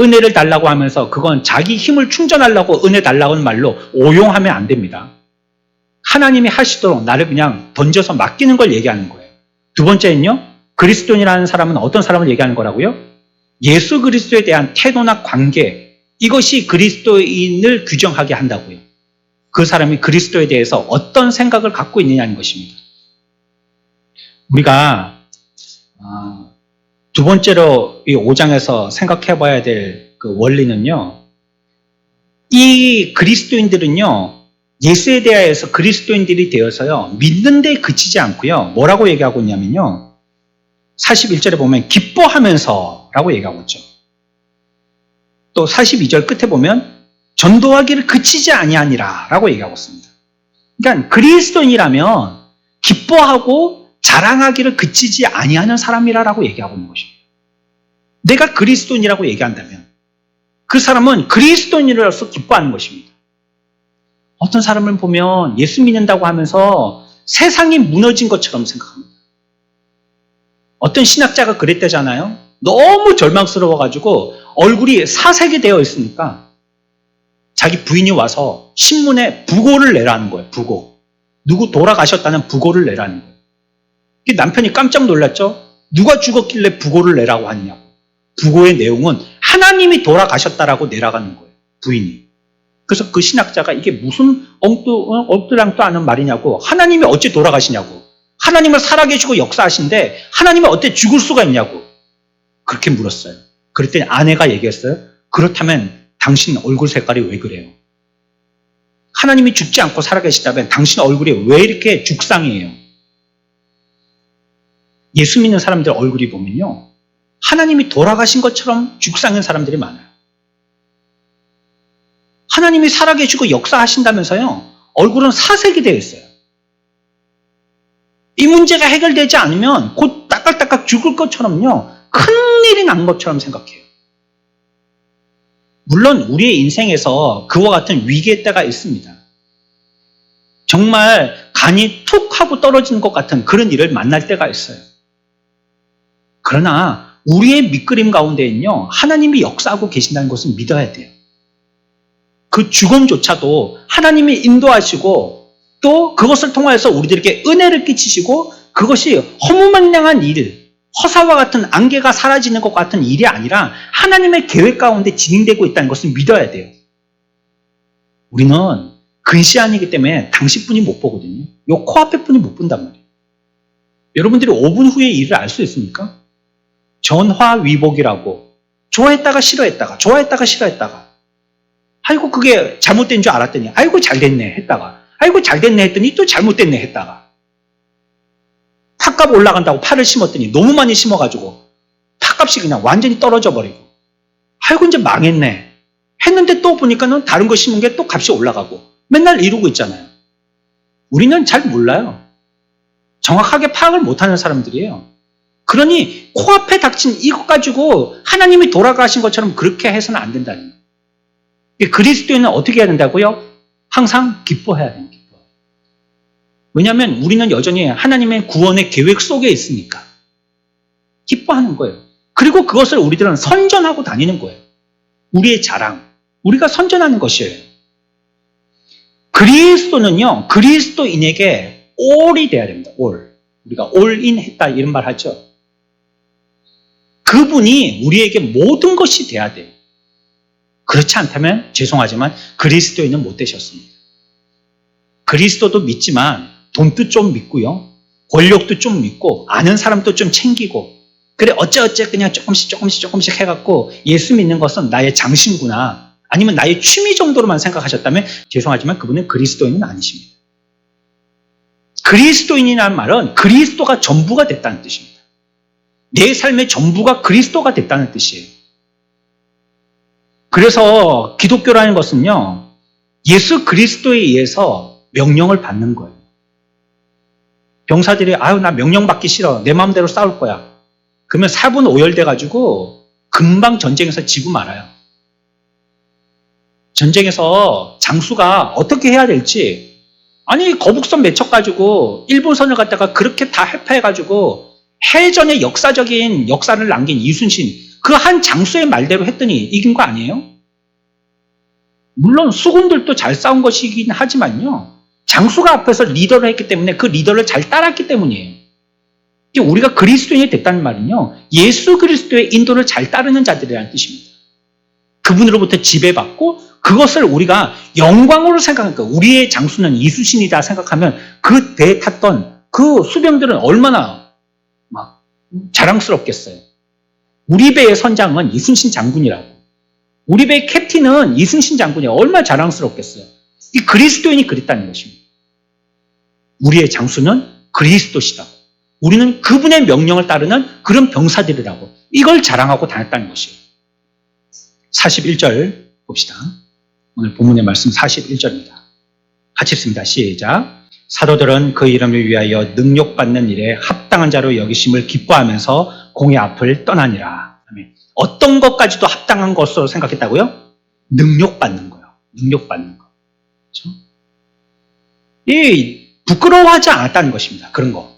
은혜를 달라고 하면서 그건 자기 힘을 충전하려고 은혜 달라고 하는 말로 오용하면 안 됩니다. 하나님이 하시도록 나를 그냥 던져서 맡기는 걸 얘기하는 거예요. 두 번째는요, 그리스도인이라는 사람은 어떤 사람을 얘기하는 거라고요? 예수 그리스도에 대한 태도나 관계, 이것이 그리스도인을 규정하게 한다고요. 그 사람이 그리스도에 대해서 어떤 생각을 갖고 있느냐는 것입니다. 우리가 두 번째로 이 5장에서 생각해 봐야 될 그 원리는요, 이 그리스도인들은요, 예수에 대하여서 그리스도인들이 되어서요, 믿는 데 그치지 않고요, 뭐라고 얘기하고 있냐면요, 41절에 보면 기뻐하면서 라고 얘기하고 있죠. 또 42절 끝에 보면 전도하기를 그치지 아니하니라 라고 얘기하고 있습니다. 그러니까 그리스도인이라면 기뻐하고 자랑하기를 그치지 아니하는 사람이라고 얘기하고 있는 것입니다. 내가 그리스도인이라고 얘기한다면 그 사람은 그리스도인으로서 기뻐하는 것입니다. 어떤 사람을 보면 예수 믿는다고 하면서 세상이 무너진 것처럼 생각합니다. 어떤 신학자가 그랬대잖아요. 너무 절망스러워가지고 얼굴이 사색이 되어 있으니까 자기 부인이 와서 신문에 부고를 내라는 거예요. 부고. 누구 돌아가셨다는 부고를 내라는 거예요. 남편이 깜짝 놀랐죠. 누가 죽었길래 부고를 내라고 하느냐고. 부고의 내용은 하나님이 돌아가셨다라고 내라가는 거예요. 부인이. 그래서 그 신학자가 이게 무슨 엉뚱랑도 않은 말이냐고. 하나님이 어찌 돌아가시냐고. 하나님은 살아계시고 역사하신데 하나님이 어떻게 죽을 수가 있냐고. 그렇게 물었어요. 그랬더니 아내가 얘기했어요. 그렇다면 당신 얼굴 색깔이 왜 그래요? 하나님이 죽지 않고 살아계시다면 당신 얼굴이 왜 이렇게 죽상이에요? 예수 믿는 사람들 얼굴이 보면요, 하나님이 돌아가신 것처럼 죽상인 사람들이 많아요. 하나님이 살아계시고 역사하신다면서요, 얼굴은 사색이 되어 있어요. 이 문제가 해결되지 않으면 곧 따깍따깍 죽을 것처럼요, 큰일이 난 것처럼 생각해요. 물론 우리의 인생에서 그와 같은 위기의 때가 있습니다. 정말 간이 툭 하고 떨어지는 것 같은 그런 일을 만날 때가 있어요. 그러나 우리의 밑그림 가운데는요, 하나님이 역사하고 계신다는 것을 믿어야 돼요. 그 죽음조차도 하나님이 인도하시고 또 그것을 통하여서 우리들에게 은혜를 끼치시고 그것이 허무맹랑한 일, 허사와 같은 안개가 사라지는 것 같은 일이 아니라 하나님의 계획 가운데 진행되고 있다는 것을 믿어야 돼요. 우리는 근시안이기 때문에 당시뿐이 못 보거든요. 요 코앞에뿐이 못 본단 말이에요. 여러분들이 5분 후에 일을 알 수 있습니까? 전화위복이라고 좋아했다가 싫어했다가 좋아했다가 싫어했다가 아이고 그게 잘못된 줄 알았더니 아이고 잘됐네 했다가 아이고 잘됐네 했더니 또 잘못됐네 했다가 팥값 올라간다고 파를 심었더니 너무 많이 심어가지고 팥값이 그냥 완전히 떨어져 버리고 아이고 이제 망했네 했는데 또 보니까는 다른 거 심은 게 또 값이 올라가고 맨날 이러고 있잖아요. 우리는 잘 몰라요. 정확하게 파악을 못하는 사람들이에요. 그러니 코앞에 닥친 이것 가지고 하나님이 돌아가신 것처럼 그렇게 해서는 안 된다는 거예요. 그리스도인은 어떻게 해야 된다고요? 항상 기뻐해야 됩니다. 왜냐하면 우리는 여전히 하나님의 구원의 계획 속에 있으니까 기뻐하는 거예요. 그리고 그것을 우리들은 선전하고 다니는 거예요. 우리의 자랑, 우리가 선전하는 것이에요. 그리스도는요, 그리스도인에게 all이 돼야 됩니다. all. 우리가 all in 했다 이런 말 하죠. 그분이 우리에게 모든 것이 돼야 돼요. 그렇지 않다면 죄송하지만 그리스도인은 못 되셨습니다. 그리스도도 믿지만 돈도 좀 믿고요. 권력도 좀 믿고 아는 사람도 좀 챙기고 그래 어째 그냥 조금씩 해갖고 예수 믿는 것은 나의 장신구나 아니면 나의 취미 정도로만 생각하셨다면 죄송하지만 그분은 그리스도인은 아니십니다. 그리스도인이라는 말은 그리스도가 전부가 됐다는 뜻입니다. 내 삶의 전부가 그리스도가 됐다는 뜻이에요. 그래서 기독교라는 것은요, 예수 그리스도에 의해서 명령을 받는 거예요. 병사들이 아유 나 명령 받기 싫어. 내 마음대로 싸울 거야. 그러면 사분 오열돼가지고 금방 전쟁에서 지고 말아요. 전쟁에서 장수가 어떻게 해야 될지 아니 거북선 맺혀가지고 일본선을 갖다가 그렇게 다 해파해가지고 해전의 역사적인 역사를 남긴 이순신 그 한 장수의 말대로 했더니 이긴 거 아니에요? 물론 수군들도 잘 싸운 것이긴 하지만요. 장수가 앞에서 리더를 했기 때문에 그 리더를 잘 따랐기 때문이에요. 우리가 그리스도인이 됐다는 말은요. 예수 그리스도의 인도를 잘 따르는 자들이라는 뜻입니다. 그분으로부터 지배받고 그것을 우리가 영광으로 생각하니까 우리의 장수는 이순신이다 생각하면 그 배에 탔던 그 수병들은 얼마나 막 자랑스럽겠어요. 우리 배의 선장은 이순신 장군이라고. 우리 배의 캡틴은 이순신 장군이에요. 얼마나 자랑스럽겠어요. 이 그리스도인이 그랬다는 것입니다. 우리의 장수는 그리스도시라고. 우리는 그분의 명령을 따르는 그런 병사들이라고. 이걸 자랑하고 다녔다는 것이에요. 41절 봅시다. 오늘 본문의 말씀 41절입니다. 같이 읽습니다. 시작. 사도들은 그 이름을 위하여 능욕받는 일에 합당한 자로 여기심을 기뻐하면서 공의 앞을 떠나니라. 어떤 것까지도 합당한 것으로 생각했다고요? 능욕받는 거예요. 능욕받는 거. 그렇죠? 이 부끄러워하지 않았다는 것입니다. 그런 거.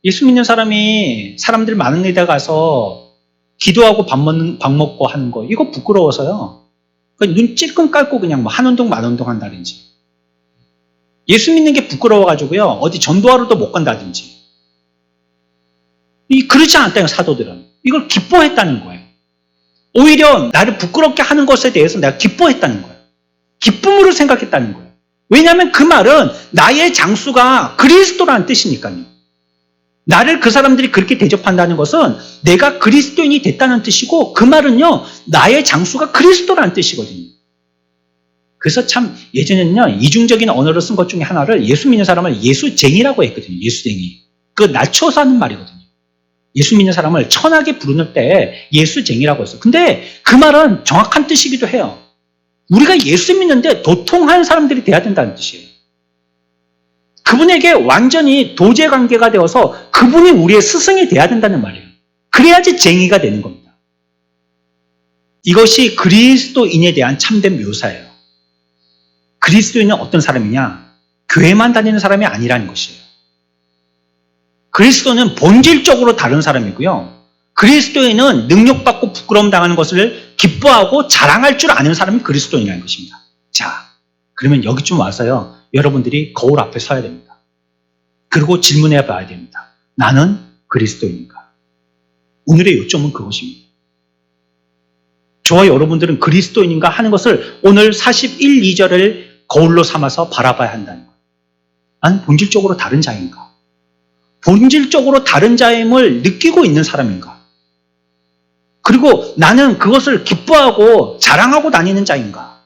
예수 믿는 사람이 사람들 많은 데다 가서 기도하고 밥 먹고 하는 거 이거 부끄러워서요. 눈 찔끔 깔고 그냥 한 운동 만 운동 한다든지 예수 믿는 게 부끄러워가지고요. 어디 전도하러도 못 간다든지 그렇지 않았다는 사도들은. 이걸 기뻐했다는 거예요. 오히려 나를 부끄럽게 하는 것에 대해서 내가 기뻐했다는 거예요. 기쁨으로 생각했다는 거예요. 왜냐하면 그 말은 나의 장수가 그리스도라는 뜻이니까요. 나를 그 사람들이 그렇게 대접한다는 것은 내가 그리스도인이 됐다는 뜻이고 그 말은요. 나의 장수가 그리스도라는 뜻이거든요. 그래서 참 예전에는요. 이중적인 언어를 쓴 것 중에 하나를 예수 믿는 사람을 예수쟁이라고 했거든요. 예수쟁이. 그 낮춰서 하는 말이거든요. 예수 믿는 사람을 천하게 부르는 때 예수쟁이라고 했어요. 근데 그 말은 정확한 뜻이기도 해요. 우리가 예수 믿는데 도통한 사람들이 돼야 된다는 뜻이에요. 그분에게 완전히 도제관계가 되어서 그분이 우리의 스승이 돼야 된다는 말이에요. 그래야지 쟁이가 되는 겁니다. 이것이 그리스도인에 대한 참된 묘사예요. 그리스도인은 어떤 사람이냐? 교회만 다니는 사람이 아니라는 것이에요. 그리스도는 본질적으로 다른 사람이고요. 그리스도인은 능력받고 부끄러움 당하는 것을 기뻐하고 자랑할 줄 아는 사람이 그리스도인이라는 것입니다. 자, 그러면 여기쯤 와서요. 여러분들이 거울 앞에 서야 됩니다. 그리고 질문해 봐야 됩니다. 나는 그리스도인인가? 오늘의 요점은 그것입니다. 저와 여러분들은 그리스도인인가 하는 것을 오늘 41, 2절을 거울로 삼아서 바라봐야 한다는 거예요. 나는 본질적으로 다른 자인가? 본질적으로 다른 자임을 느끼고 있는 사람인가? 그리고 나는 그것을 기뻐하고 자랑하고 다니는 자인가?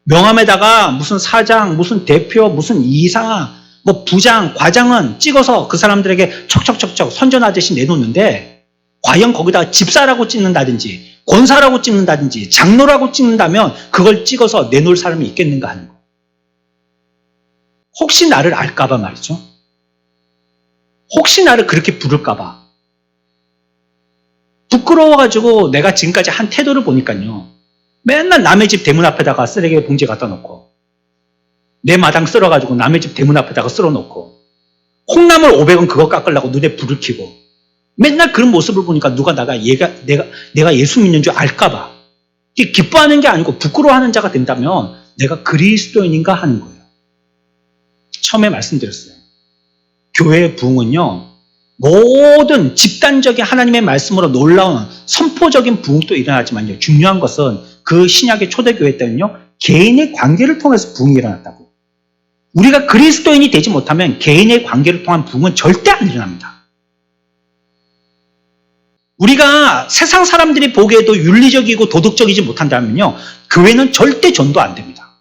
명함에다가 무슨 사장, 무슨 대표, 무슨 이사, 뭐 부장, 과장은 찍어서 그 사람들에게 척척척척 선전하듯이 내놓는데 과연 거기다가 집사라고 찍는다든지 권사라고 찍는다든지 장로라고 찍는다면 그걸 찍어서 내놓을 사람이 있겠는가 하는 거. 혹시 나를 알까봐 말이죠. 혹시 나를 그렇게 부를까봐. 부끄러워가지고 내가 지금까지 한 태도를 보니까요. 맨날 남의 집 대문 앞에다가 쓰레기 봉지 갖다 놓고 내 마당 쓸어가지고 남의 집 대문 앞에다가 쓸어놓고 콩나물 500원 그거 깎으려고 눈에 불을 켜고 맨날 그런 모습을 보니까 누가 내가 예수 믿는 줄 알까봐 기뻐하는 게 아니고 부끄러워하는 자가 된다면 내가 그리스도인인가 하는 거예요. 처음에 말씀드렸어요. 교회의 부흥은요. 모든 집단적인 하나님의 말씀으로 놀라운 선포적인 부흥도 일어나지만요. 중요한 것은 그 신약의 초대교회 때는요. 개인의 관계를 통해서 부흥이 일어났다고. 우리가 그리스도인이 되지 못하면 개인의 관계를 통한 부흥은 절대 안 일어납니다. 우리가 세상 사람들이 보기에도 윤리적이고 도덕적이지 못한다면요. 교회는 절대 전도 안 됩니다.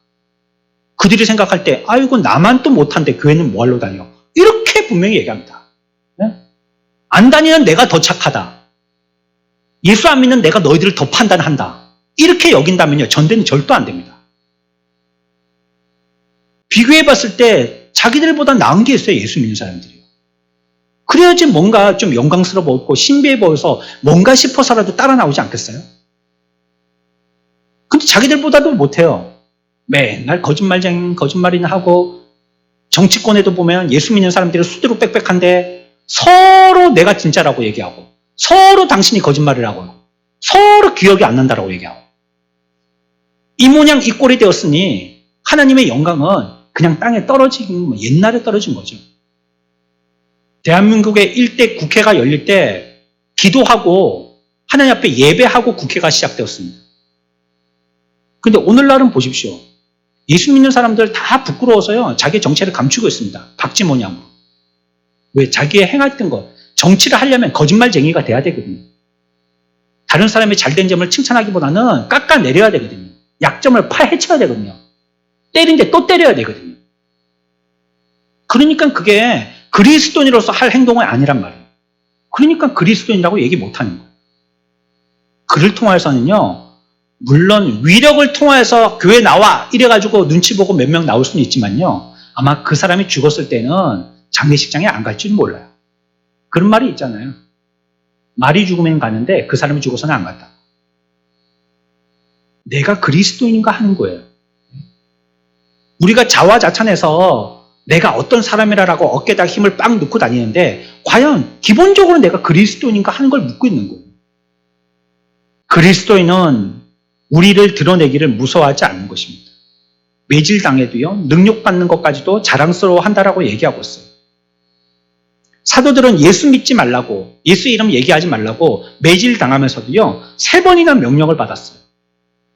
그들이 생각할 때 아이고 나만 또 못한데 교회는 뭐하러 다녀. 이렇게 분명히 얘기합니다. 네? 안 다니는 내가 더 착하다. 예수 안 믿는 내가 너희들을 더 판단한다. 이렇게 여긴다면요. 전도는 절대 안 됩니다. 비교해 봤을 때 자기들보다 나은 게 있어요. 예수 믿는 사람들이요. 그래야지 뭔가 좀 영광스러워 보이고 신비해 보여서 뭔가 싶어서라도 따라 나오지 않겠어요? 근데 자기들보다도 못해요. 맨날 거짓말이나 하고 정치권에도 보면 예수 믿는 사람들이 수두룩 빽빽한데 서로 내가 진짜라고 얘기하고 서로 당신이 거짓말이라고 서로 기억이 안 난다라고 얘기하고 이 모양 이 꼴이 되었으니 하나님의 영광은 그냥 땅에 떨어진 옛날에 떨어진 거죠. 대한민국의 1대 국회가 열릴 때 기도하고 하나님 앞에 예배하고 국회가 시작되었습니다. 그런데 오늘날은 보십시오. 예수 믿는 사람들 다 부끄러워서요. 자기의 정체를 감추고 있습니다. 박쥐 모양으로. 왜? 자기의 행했던 것. 정치를 하려면 거짓말쟁이가 돼야 되거든요. 다른 사람의 잘된 점을 칭찬하기보다는 깎아내려야 되거든요. 약점을 파헤쳐야 되거든요. 때린데 또 때려야 되거든요. 그러니까 그게 그리스도인으로서 할 행동이 아니란 말이에요. 그러니까 그리스도인이라고 얘기 못하는 거예요. 그를 통해서는요. 물론 위력을 통해서 교회 나와 이래가지고 눈치 보고 몇 명 나올 수는 있지만요. 아마 그 사람이 죽었을 때는 장례식장에 안 갈지는 몰라요. 그런 말이 있잖아요. 말이 죽으면 가는데 그 사람이 죽어서는 안 갔다. 내가 그리스도인인가 하는 거예요. 우리가 자화자찬해서 내가 어떤 사람이라고 어깨에다 힘을 빵 넣고 다니는데 과연 기본적으로 내가 그리스도인인가 하는 걸 묻고 있는 거예요. 그리스도인은 우리를 드러내기를 무서워하지 않는 것입니다. 매질당해도요. 능력받는 것까지도 자랑스러워한다라고 얘기하고 있어요. 사도들은 예수 믿지 말라고 예수 이름 얘기하지 말라고 매질당하면서도요. 3번이나 명령을 받았어요.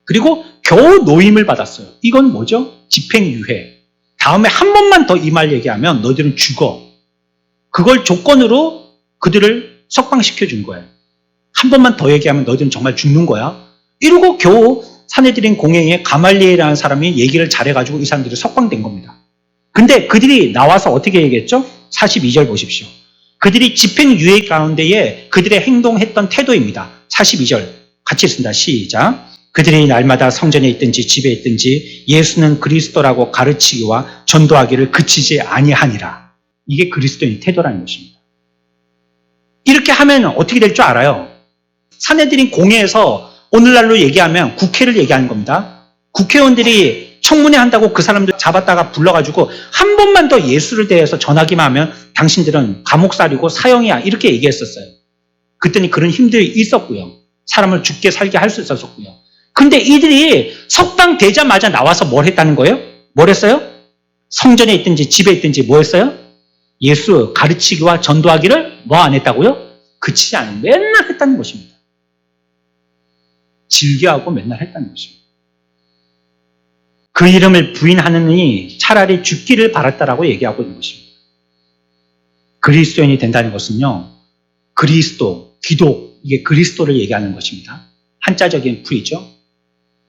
그리고 겨우 노임을 받았어요. 이건 뭐죠? 집행유예. 다음에 한 번만 더 이 말 얘기하면 너희들은 죽어. 그걸 조건으로 그들을 석방시켜준 거예요. 한 번만 더 얘기하면 너희들은 정말 죽는 거야. 이러고 겨우 사내들인 공회에 가말리엘이라는 사람이 얘기를 잘해가지고 이 사람들이 석방된 겁니다. 근데 그들이 나와서 어떻게 얘기했죠? 42절 보십시오. 그들이 집행유예 가운데에 그들의 행동했던 태도입니다. 42절 같이 읽습니다. 시작. 그들이 날마다 성전에 있든지 집에 있든지 예수는 그리스도라고 가르치기와 전도하기를 그치지 아니하니라. 이게 그리스도인의 태도라는 것입니다. 이렇게 하면 어떻게 될 줄 알아요? 사내들인 공회에서 오늘날로 얘기하면 국회를 얘기하는 겁니다. 국회의원들이 청문회 한다고 그 사람들 잡았다가 불러가지고 한 번만 더 예수를 대해서 전하기만 하면 당신들은 감옥살이고 사형이야 이렇게 얘기했었어요. 그랬더니 그런 힘들이 있었고요. 사람을 죽게 살게 할 수 있었고요. 근데 이들이 석방 되자마자 나와서 뭘 했다는 거예요? 뭘 했어요? 성전에 있든지 집에 있든지 뭐 했어요? 예수 가르치기와 전도하기를 뭐 안 했다고요? 그치지 않은 맨날 했다는 것입니다. 즐겨하고 맨날 했다는 것입니다. 그 이름을 부인하느니 차라리 죽기를 바랐다라고 얘기하고 있는 것입니다. 그리스도인이 된다는 것은요, 그리스도, 기독, 이게 그리스도를 얘기하는 것입니다. 한자적인 풀이죠.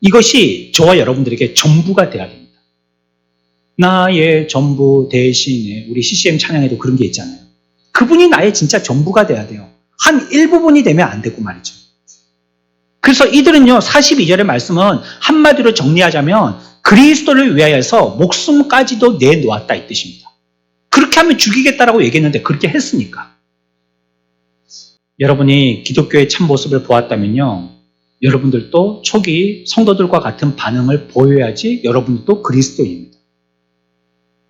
이것이 저와 여러분들에게 전부가 되어야 됩니다. 나의 전부 대신에, 우리 CCM 찬양에도 그런 게 있잖아요. 그분이 나의 진짜 전부가 돼야 돼요. 한 일부분이 되면 안 되고 말이죠. 그래서 이들은요, 42절의 말씀은 한마디로 정리하자면 그리스도를 위하여서 목숨까지도 내놓았다 이 뜻입니다. 그렇게 하면 죽이겠다라고 얘기했는데 그렇게 했으니까. 여러분이 기독교의 참모습을 보았다면요, 여러분들도 초기 성도들과 같은 반응을 보여야지 여러분들도 그리스도인입니다.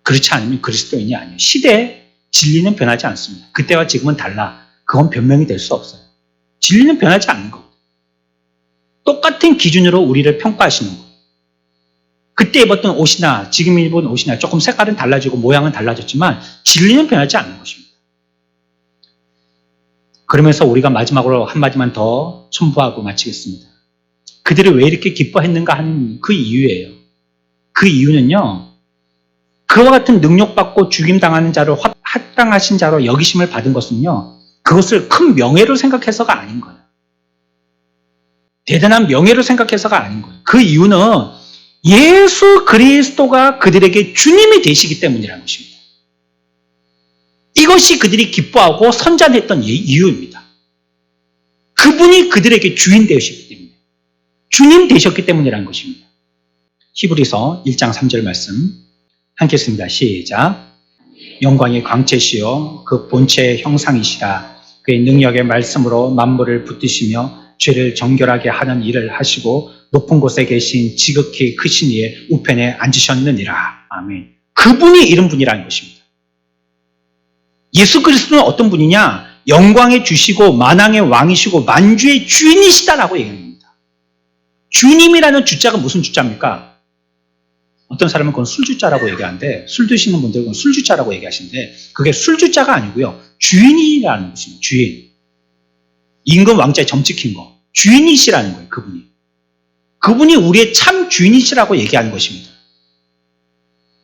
그렇지 않으면 그리스도인이 아니에요. 시대 진리는 변하지 않습니다. 그때와 지금은 달라. 그건 변명이 될 수 없어요. 진리는 변하지 않는 겁니다. 똑같은 기준으로 우리를 평가하시는 거예요. 그때 입었던 옷이나 지금 입은 옷이나 조금 색깔은 달라지고 모양은 달라졌지만 진리는 변하지 않는 것입니다. 그러면서 우리가 마지막으로 한마디만 더 첨부하고 마치겠습니다. 그들이 왜 이렇게 기뻐했는가 하는 그 이유예요. 그 이유는요, 그와 같은 능력받고 죽임당하는 자를 합당하신 자로 여기심을 받은 것은요, 그것을 큰 명예로 생각해서가 아닌 거예요. 대단한 명예로 생각해서가 아닌 거예요. 그 이유는 예수 그리스도가 그들에게 주님이 되시기 때문이라는 것입니다. 이것이 그들이 기뻐하고 선잔했던 이유입니다. 그분이 그들에게 주인 되셨기 때문에, 주님 되셨기 때문이라는 것입니다. 히브리서 1장 3절 말씀 함께 읽습니다. 시작. 영광의 광채시요 그 본체의 형상이시라. 그의 능력의 말씀으로 만물을 붙드시며 죄를 정결하게 하는 일을 하시고 높은 곳에 계신 지극히 크신 이의 우편에 앉으셨느니라. 아멘. 그분이 이런 분이라는 것입니다. 예수 그리스도는 어떤 분이냐? 영광의 주시고 만왕의 왕이시고 만주의 주인이시다라고 얘기합니다. 주님이라는 주자가 무슨 주자입니까? 어떤 사람은 그건 술주자라고 얘기하는데, 술 드시는 분들은 그건 술주자라고 얘기하시는데, 그게 술주자가 아니고요, 주인이라는 것입니다. 주인. 임금 왕자에 점 찍힌 거. 주인이시라는 거예요, 그분이. 그분이 우리의 참 주인이시라고 얘기하는 것입니다.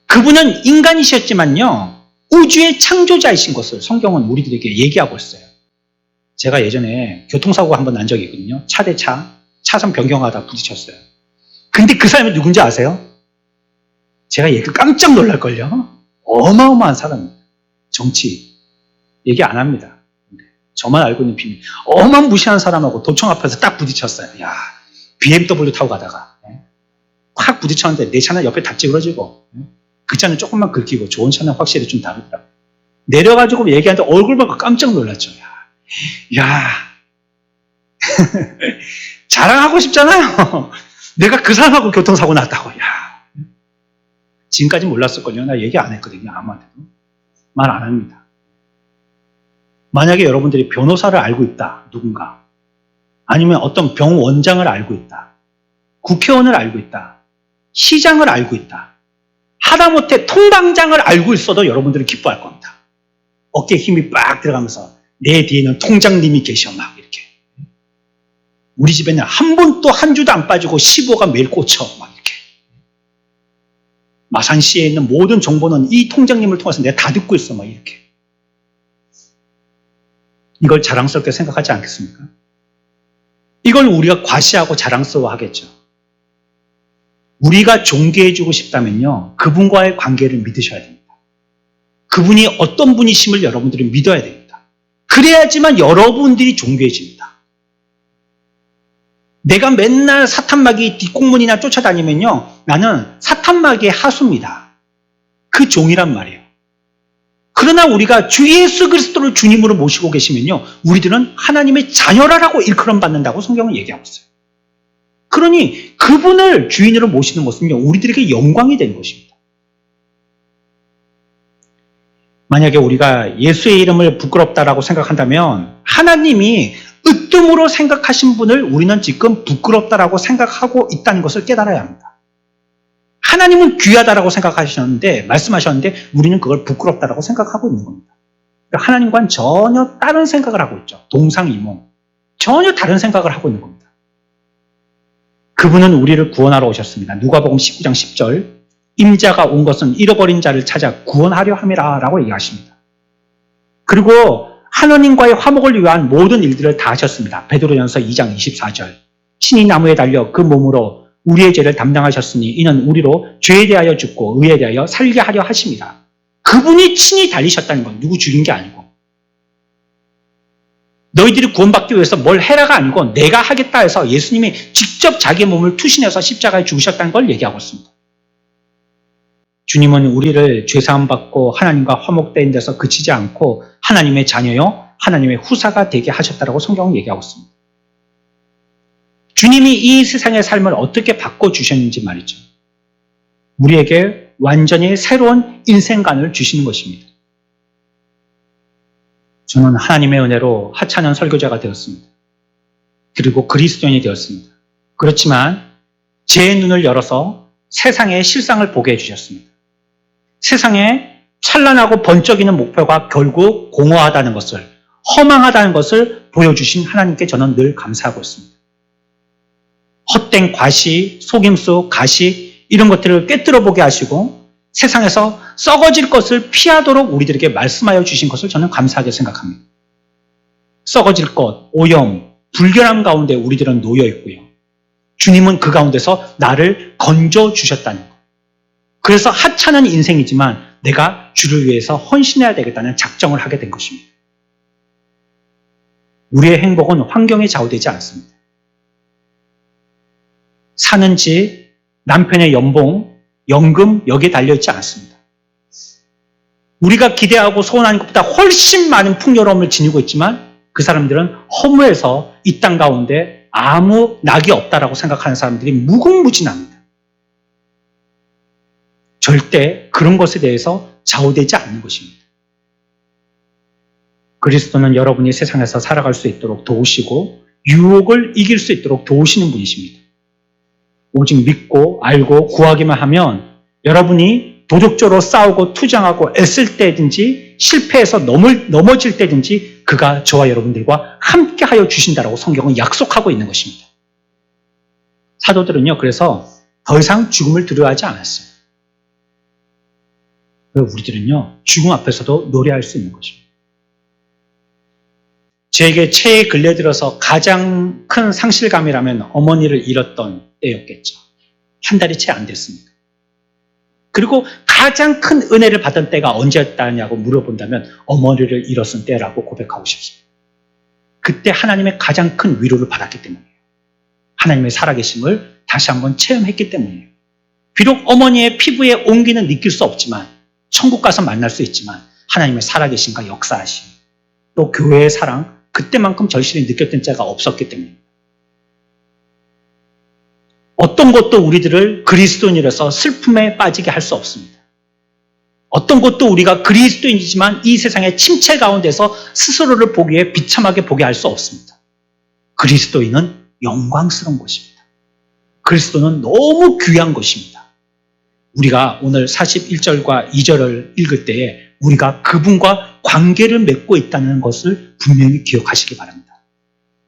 그분은 인간이셨지만요, 우주의 창조자이신 것을 성경은 우리들에게 얘기하고 있어요. 제가 예전에 교통사고가 한 번 난 적이 있거든요. 차 대 차, 차선 변경하다 부딪혔어요. 근데 그 사람이 누군지 아세요? 제가 얘기 깜짝 놀랄걸요. 어마어마한 사람입니다. 정치 얘기 안 합니다. 저만 알고 있는 비밀. 어마무시한 사람하고 도청 앞에서 딱 부딪혔어요. 야, BMW 타고 가다가 확 부딪혔는데 내 차는 옆에 다 찌그러지고 그 차는 조금만 긁히고 좋은 차는 확실히 좀 다르더라고요. 내려가지고 얘기하는데 얼굴 보고 깜짝 놀랐죠. 야. 자랑하고 싶잖아요. 내가 그 사람하고 교통사고 났다고. 야. 지금까지 몰랐을걸요. 나 얘기 안 했거든요. 아무한테도. 말 안 합니다. 만약에 여러분들이 변호사를 알고 있다. 누군가. 아니면 어떤 병원장을 알고 있다. 국회의원을 알고 있다. 시장을 알고 있다. 하다못해 통당장을 알고 있어도 여러분들은 기뻐할 겁니다. 어깨에 힘이 빡 들어가면서 내 뒤에는 통장님이 계셔 막 이렇게. 우리 집에는 한 번도 한 주도 안 빠지고 15가 매일 꽂혀 막 이렇게. 마산시에 있는 모든 정보는 이 통장님을 통해서 내가 다 듣고 있어 막 이렇게. 이걸 자랑스럽게 생각하지 않겠습니까? 이걸 우리가 과시하고 자랑스러워하겠죠. 우리가 존귀해주고 싶다면요, 그분과의 관계를 믿으셔야 됩니다. 그분이 어떤 분이심을 여러분들이 믿어야 됩니다. 그래야지만 여러분들이 존귀해집니다. 내가 맨날 사탄마귀 뒷공문이나 쫓아다니면요, 나는 사탄마귀의 하수입니다. 그 종이란 말이에요. 그러나 우리가 주 예수 그리스도를 주님으로 모시고 계시면요, 우리들은 하나님의 자녀라라고 일컬음 받는다고 성경은 얘기하고 있어요. 그러니 그분을 주인으로 모시는 것은요, 우리들에게 영광이 되는 것입니다. 만약에 우리가 예수의 이름을 부끄럽다라고 생각한다면 하나님이 으뜸으로 생각하신 분을 우리는 지금 부끄럽다라고 생각하고 있다는 것을 깨달아야 합니다. 하나님은 귀하다라고 생각하셨는데, 말씀하셨는데 우리는 그걸 부끄럽다라고 생각하고 있는 겁니다. 하나님과는 전혀 다른 생각을 하고 있죠. 동상이몽. 전혀 다른 생각을 하고 있는 겁니다. 그분은 우리를 구원하러 오셨습니다. 누가복음 19장 10절. 임자가 온 것은 잃어버린 자를 찾아 구원하려 함이라 라고 얘기하십니다. 그리고 하나님과의 화목을 위한 모든 일들을 다 하셨습니다. 베드로전서 2장 24절. 친히 나무에 달려 그 몸으로 우리의 죄를 담당하셨으니 이는 우리로 죄에 대하여 죽고 의에 대하여 살게 하려 하십니다. 그분이 친히 달리셨다는 건 누구 죽인 게 아니고, 너희들이 구원받기 위해서 뭘 해라가 아니고 내가 하겠다 해서 예수님이 직접 자기 몸을 투신해서 십자가에 죽으셨다는 걸 얘기하고 있습니다. 주님은 우리를 죄사함 받고 하나님과 화목된 데서 그치지 않고 하나님의 자녀요, 하나님의 후사가 되게 하셨다라고 성경은 얘기하고 있습니다. 주님이 이 세상의 삶을 어떻게 바꿔주셨는지 말이죠. 우리에게 완전히 새로운 인생관을 주시는 것입니다. 저는 하나님의 은혜로 하찮은 설교자가 되었습니다. 그리고 그리스도인이 되었습니다. 그렇지만 제 눈을 열어서 세상의 실상을 보게 해주셨습니다. 세상에 찬란하고 번쩍이는 목표가 결국 공허하다는 것을, 허망하다는 것을 보여주신 하나님께 저는 늘 감사하고 있습니다. 헛된 과시, 속임수, 가시 이런 것들을 꿰뚫어 보게 하시고 세상에서 썩어질 것을 피하도록 우리들에게 말씀하여 주신 것을 저는 감사하게 생각합니다. 썩어질 것, 오염, 불결함 가운데 우리들은 놓여 있고요. 주님은 그 가운데서 나를 건져 주셨다는 것. 그래서 하찮은 인생이지만 내가 주를 위해서 헌신해야 되겠다는 작정을 하게 된 것입니다. 우리의 행복은 환경에 좌우되지 않습니다. 사는 집, 남편의 연봉, 연금 여기에 달려있지 않습니다. 우리가 기대하고 소원하는 것보다 훨씬 많은 풍요로움을 지니고 있지만 그 사람들은 허무해서 이 땅 가운데 아무 낙이 없다라고 생각하는 사람들이 무궁무진합니다. 절대 그런 것에 대해서 좌우되지 않는 것입니다. 그리스도는 여러분이 세상에서 살아갈 수 있도록 도우시고 유혹을 이길 수 있도록 도우시는 분이십니다. 오직 믿고 알고 구하기만 하면 여러분이 도덕적으로 싸우고 투정하고 애쓸 때든지 실패해서 넘어질 때든지 그가 저와 여러분들과 함께 하여 주신다라고 성경은 약속하고 있는 것입니다. 사도들은요, 그래서 더 이상 죽음을 두려워하지 않았어요. 우리들은요, 죽음 앞에서도 노래할 수 있는 것입니다. 저에게 최애 근래 들어서 가장 큰 상실감이라면 어머니를 잃었던 때였겠죠. 한 달이 채 안 됐습니다. 그리고 가장 큰 은혜를 받은 때가 언제였다냐고 물어본다면 어머니를 잃었을 때라고 고백하고 싶습니다. 그때 하나님의 가장 큰 위로를 받았기 때문이에요. 하나님의 살아계심을 다시 한번 체험했기 때문이에요. 비록 어머니의 피부에 온기는 느낄 수 없지만 천국 가서 만날 수 있지만 하나님의 살아계심과 역사하심, 또 교회의 사랑, 그때만큼 절실히 느꼈던 때가 없었기 때문입니다. 어떤 것도 우리들을 그리스도인이라서 슬픔에 빠지게 할 수 없습니다. 어떤 것도 우리가 그리스도인이지만 이 세상의 침체 가운데서 스스로를 보기에 비참하게 보게 할 수 없습니다. 그리스도인은 영광스러운 것입니다. 그리스도는 너무 귀한 것입니다. 우리가 오늘 41절과 2절을 읽을 때에 우리가 그분과 관계를 맺고 있다는 것을 분명히 기억하시기 바랍니다.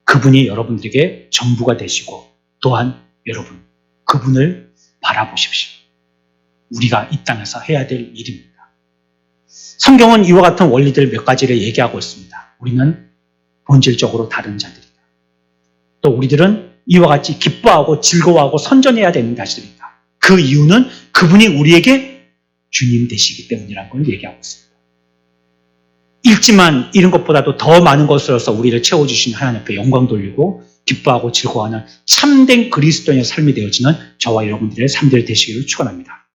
그분이 여러분들에게 전부가 되시고 또한 여러분 그분을 바라보십시오. 우리가 이 땅에서 해야 될 일입니다. 성경은 이와 같은 원리들 몇 가지를 얘기하고 있습니다. 우리는 본질적으로 다른 자들이다. 또 우리들은 이와 같이 기뻐하고 즐거워하고 선전해야 되는 자들이다. 그 이유는 그분이 우리에게 주님 되시기 때문이라는 걸 얘기하고 있습니다. 읽지만 이런 것보다도 더 많은 것으로서 우리를 채워주신 하나님 앞에 영광 돌리고 기뻐하고 즐거워하는 참된 그리스도인의 삶이 되어지는 저와 여러분들의 삶들이 되시기를 축원합니다.